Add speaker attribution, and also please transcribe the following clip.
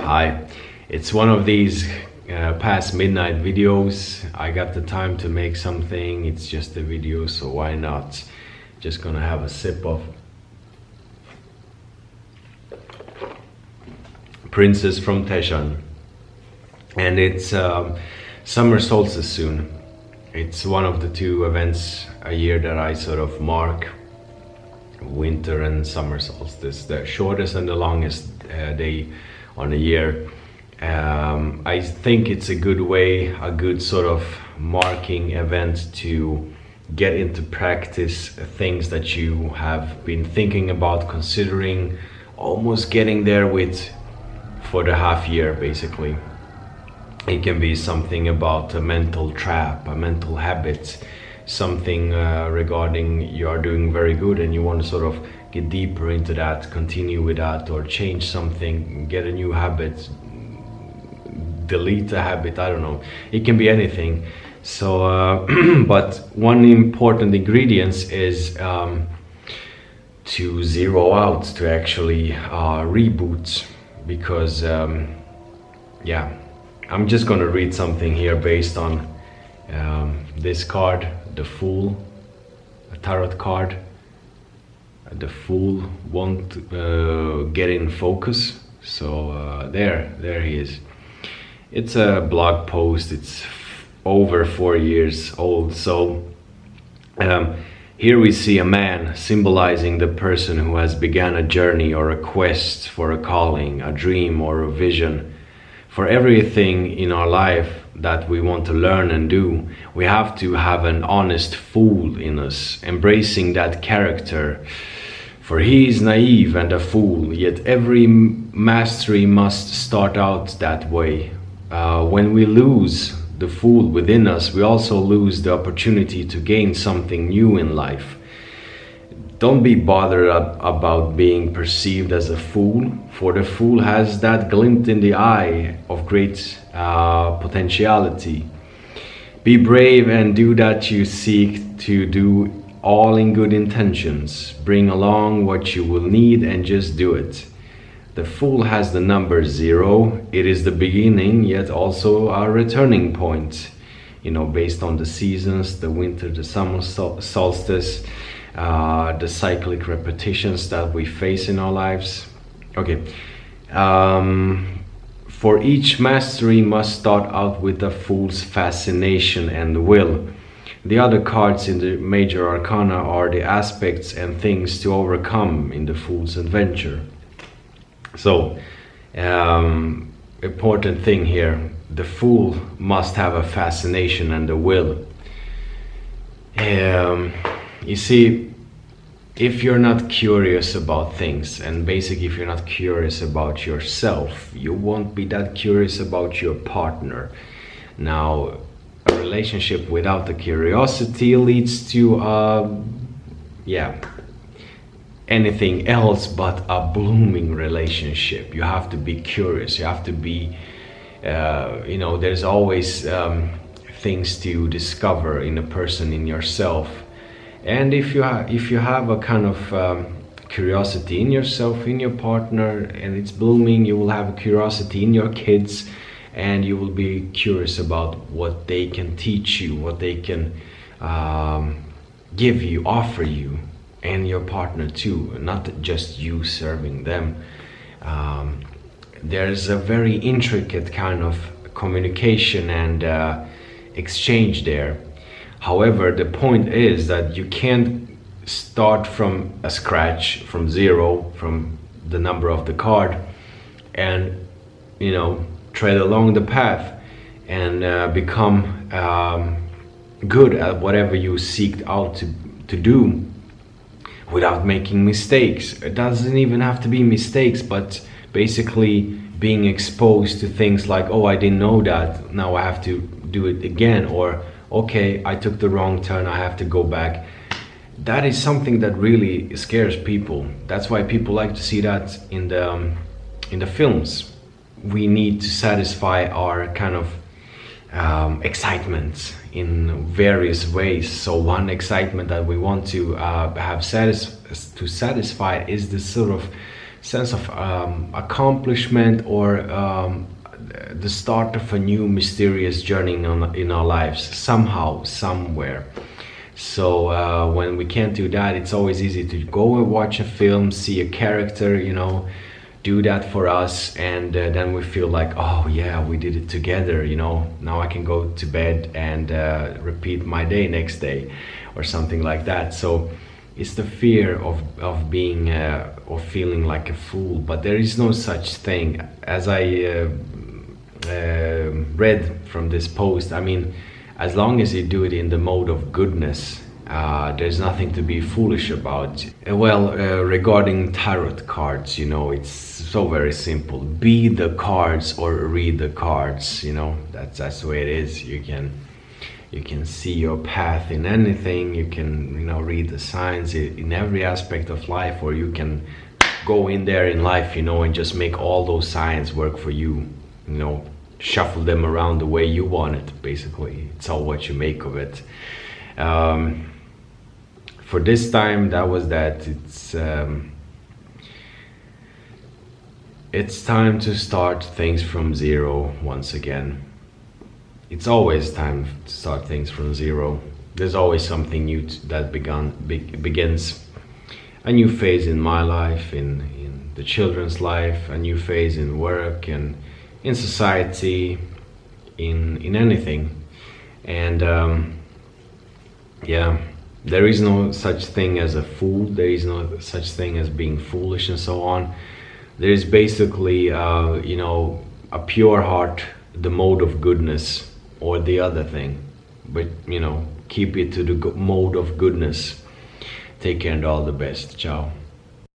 Speaker 1: Hi, it's one of these past midnight videos. I got the time to make something. It's just a video, so why not? Just gonna have a sip of Princess from Tejan. And it's summer solstice soon. It's one of the two events a year that I sort of mark. Winter and summer solstice, the shortest and the longest day on a year. I think it's a good way, a good sort of marking event to get into practice things that you have been thinking about, considering, almost getting there with for the half year basically. It can be something about a mental trap, a mental habit, something regarding you are doing very good and you want to sort of get deeper into that, continue with that, or change something, get a new habit, delete a habit, I don't know. It can be anything. So, but one important ingredient is to zero out, to actually reboot, because yeah, I'm just gonna read something here based on this card, the Fool, a tarot card. The Fool won't get in focus, so there he is. It's a blog post, it's over 4 years old. So here we see a man symbolizing the person who has begun a journey or a quest for a calling, a dream or a vision. For everything in our life that we want to learn and do, we have to have an honest fool in us, embracing that character. For he is naive and a fool, yet every mastery must start out that way. When we lose the fool within us, we also lose the opportunity to gain something new in life. Don't be bothered about being perceived as a fool, for the fool has that glint in the eye of great potentiality. Be brave and do that you seek to do, all in good intentions. Bring along what you will need and just do it. The fool has the number 0. It is the beginning, yet also a returning point. You know, based on the seasons, the winter, the summer solstice, the cyclic repetitions that we face in our lives. Okay. For each mastery must start out with the fool's fascination and will. The other cards in the major arcana are the aspects and things to overcome in the fool's adventure. So, important thing here, the fool must have a fascination and a will. You see, if you're not curious about things, and basically if you're not curious about yourself, you won't be that curious about your partner. Now, a relationship without the curiosity leads to anything else but a blooming relationship. You have to be curious, you have to be you know, there's always things to discover in a person, in yourself. And if you have a kind of curiosity in yourself, in your partner, and it's blooming, you will have a curiosity in your kids, and you will be curious about what they can teach you, what they can give you, offer you, and your partner too, not just you serving them. There's a very intricate kind of communication and exchange there. However, the point is that you can't start from a scratch, from 0, from the number of the card, and, you know, tread along the path and become good at whatever you seek out to do without making mistakes. It doesn't even have to be mistakes, but basically being exposed to things like, oh, I didn't know that, now I have to do it again, or okay, I took the wrong turn, I have to go back. That is something that really scares people. That's why people like to see that in the films. We need to satisfy our kind of excitement in various ways. So one excitement that we want to have satisfy is this sort of sense of accomplishment, or the start of a new mysterious journey in our lives, somehow, somewhere. So when we can't do that, it's always easy to go and watch a film, see a character, you know, do that for us, and then we feel like, oh yeah, we did it together, you know, now I can go to bed and repeat my day next day, or something like that. So it's the fear of being or feeling like a fool, but there is no such thing. As I read from this post, I mean, as long as you do it in the mode of goodness, there's nothing to be foolish about. Regarding tarot cards, you know, it's so very simple. Be the cards or read the cards, you know, that's the way it is. You can see your path in anything. You can, you know, read the signs in every aspect of life, or you can go in there in life, you know, and just make all those signs work for you, you know, shuffle them around the way you want it. Basically, it's all what you make of it. For this time, that was that. It's time to start things from zero once again. It's always time to start things from zero. There's always something new that begins. A new phase in my life, in the children's life, a new phase in work and in society, in anything. And yeah, there is no such thing as a fool. There is no such thing as being foolish and so on. There is basically, you know, a pure heart, the mode of goodness, or the other thing. But, you know, keep it to the mode of goodness. Take care and all the best. Ciao.